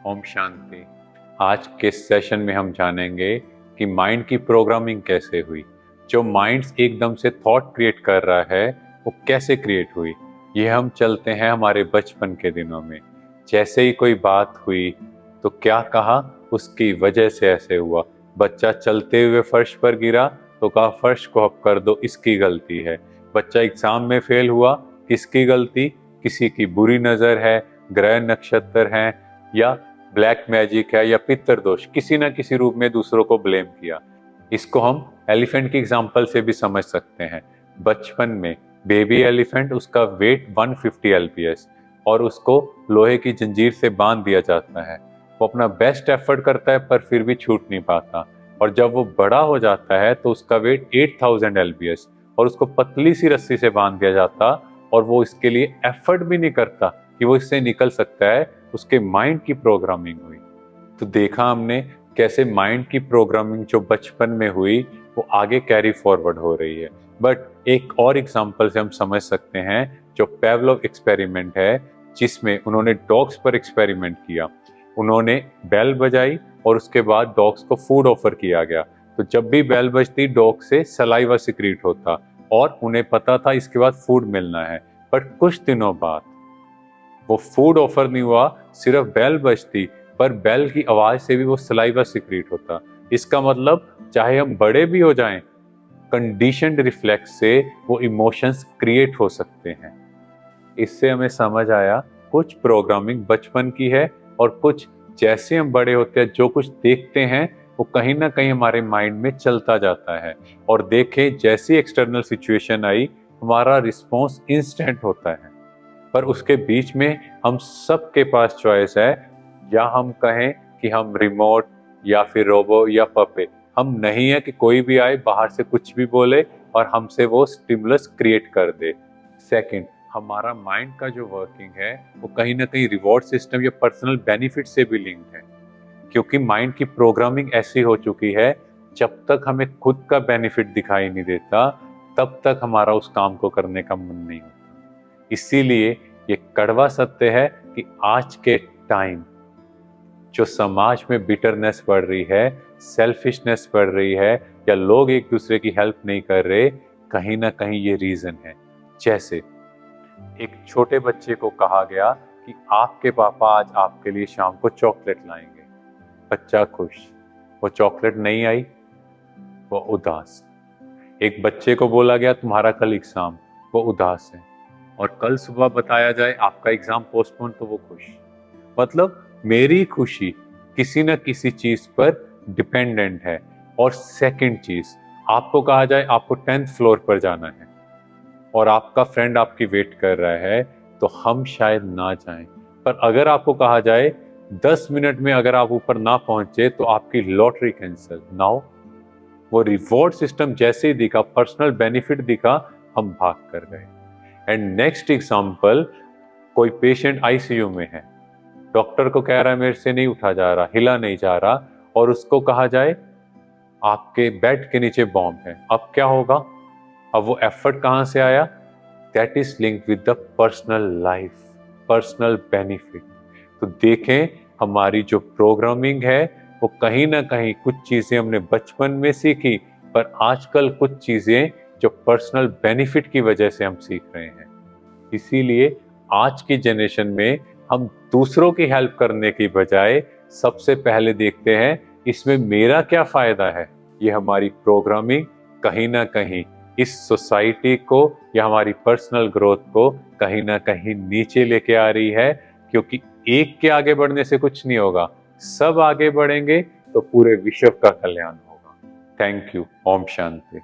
ओम शांति। आज के सेशन में हम जानेंगे कि माइंड की प्रोग्रामिंग कैसे हुई। जो माइंड एकदम से थॉट क्रिएट कर रहा है वो कैसे क्रिएट हुई। ये हम चलते हैं हमारे बचपन के दिनों में। जैसे ही कोई बात हुई तो क्या कहा, उसकी वजह से ऐसे हुआ। बच्चा चलते हुए फर्श पर गिरा तो कहा फर्श को अब कर दो, इसकी गलती है। बच्चा एग्जाम में फेल हुआ, किसकी गलती? किसी की बुरी नजर है, ग्रह नक्षत्र हैं, या ब्लैक मैजिक है, या पितर दोष, किसी ना किसी रूप में दूसरों को ब्लेम किया। इसको हम एलिफेंट की एग्जांपल से भी समझ सकते हैं। बचपन में बेबी एलिफेंट, उसका वेट 150 LPS और उसको लोहे की जंजीर से बांध दिया जाता है। वो अपना बेस्ट एफर्ट करता है पर फिर भी छूट नहीं पाता। और जब वो बड़ा हो जाता है तो उसका वेट 8000 LPS और उसको पतली सी रस्सी से बांध दिया जाता और वो इसके लिए एफर्ट भी नहीं करता कि वो इससे निकल सकता है। उसके माइंड की प्रोग्रामिंग हुई। तो देखा हमने कैसे माइंड की प्रोग्रामिंग जो बचपन में हुई वो आगे कैरी फॉरवर्ड हो रही है। बट एक और एग्जांपल से हम समझ सकते हैं, जो पेवलोव एक्सपेरिमेंट है, जिसमें उन्होंने डॉग्स पर एक्सपेरिमेंट किया। उन्होंने बेल बजाई और उसके बाद डॉग्स को फूड ऑफर किया गया। तो जब भी बेल बजती डॉग से सलाइवा सिक्रीट होता और उन्हें पता था इसके बाद फूड मिलना है। बट कुछ दिनों बाद वो फूड ऑफर नहीं हुआ, सिर्फ बेल बजती, पर बेल की आवाज से भी वो सलाइवा सिक्रीट होता। इसका मतलब चाहे हम बड़े भी हो जाएं, कंडीशनड रिफ्लेक्स से वो इमोशंस क्रिएट हो सकते हैं। इससे हमें समझ आया कुछ प्रोग्रामिंग बचपन की है और कुछ जैसे हम बड़े होते हैं जो कुछ देखते हैं वो कहीं ना कहीं हमारे माइंड में चलता जाता है। और देखें जैसी एक्सटर्नल सिचुएशन आई, हमारा रिस्पॉन्स इंस्टेंट होता है। पर उसके बीच में हम सबके पास चॉइस है, या हम कहें कि हम रिमोट या फिर रोबो या पपे। हम नहीं है कि कोई भी आए बाहर से कुछ भी बोले और हमसे वो स्टिमुलस क्रिएट कर दे। सेकंड, हमारा माइंड का जो वर्किंग है वो कहीं ना कहीं रिवॉर्ड सिस्टम या पर्सनल बेनिफिट से भी लिंक्ड है। क्योंकि माइंड की प्रोग्रामिंग ऐसी हो चुकी है, जब तक हमें खुद का बेनिफिट दिखाई नहीं देता तब तक हमारा उस काम को करने का मन नहीं होता। इसीलिए ये कड़वा सत्य है कि आज के टाइम जो समाज में बिटरनेस बढ़ रही है, सेल्फिशनेस बढ़ रही है, या लोग एक दूसरे की हेल्प नहीं कर रहे, कहीं ना कहीं ये रीजन है। जैसे एक छोटे बच्चे को कहा गया कि आपके पापा आज आपके लिए शाम को चॉकलेट लाएंगे। बच्चा खुश, वो चॉकलेट नहीं आई, वो उदास। एक बच्चे को बोला गया तुम्हारा कल एग्जाम, वो उदास है। और कल सुबह बताया जाए आपका एग्जाम पोस्टपोन, तो वो खुश। मतलब मेरी खुशी किसी न किसी चीज पर डिपेंडेंट है। और सेकंड चीज, आपको कहा जाए आपको 10th फ्लोर पर जाना है और आपका फ्रेंड आपकी वेट कर रहा है, तो हम शायद ना जाएं। पर अगर आपको कहा जाए 10 मिनट में अगर आप ऊपर ना पहुंचे तो आपकी लॉटरी कैंसिल। नाउ वो रिवॉर्ड सिस्टम जैसे ही दिखा, पर्सनल बेनिफिट दिखा, हम भाग कर गए। एंड नेक्स्ट एग्जांपल, कोई पेशेंट आईसीयू में है, डॉक्टर को कह रहा है मेरे से नहीं उठा जा रहा, हिला नहीं जा रहा, और उसको कहा जाए आपके बेड के नीचे बॉम्ब है। अब क्या होगा? अब वो एफर्ट कहां से आया? That is linked with the personal life, personal benefit. तो देखें हमारी जो प्रोग्रामिंग है वो कहीं ना कहीं कुछ चीजें हमने बचपन में सीखी, पर आजकल कुछ चीजें जो पर्सनल बेनिफिट की वजह से हम सीख रहे हैं। इसीलिए आज की जनरेशन में हम दूसरों की हेल्प करने की बजाय सबसे पहले देखते हैं इसमें मेरा क्या फायदा है। ये हमारी प्रोग्रामिंग कहीं ना कहीं इस सोसाइटी को या हमारी पर्सनल ग्रोथ को कहीं ना कहीं नीचे लेके आ रही है। क्योंकि एक के आगे बढ़ने से कुछ नहीं होगा, सब आगे बढ़ेंगे तो पूरे विश्व का कल्याण होगा। Thank you. ओम शांति।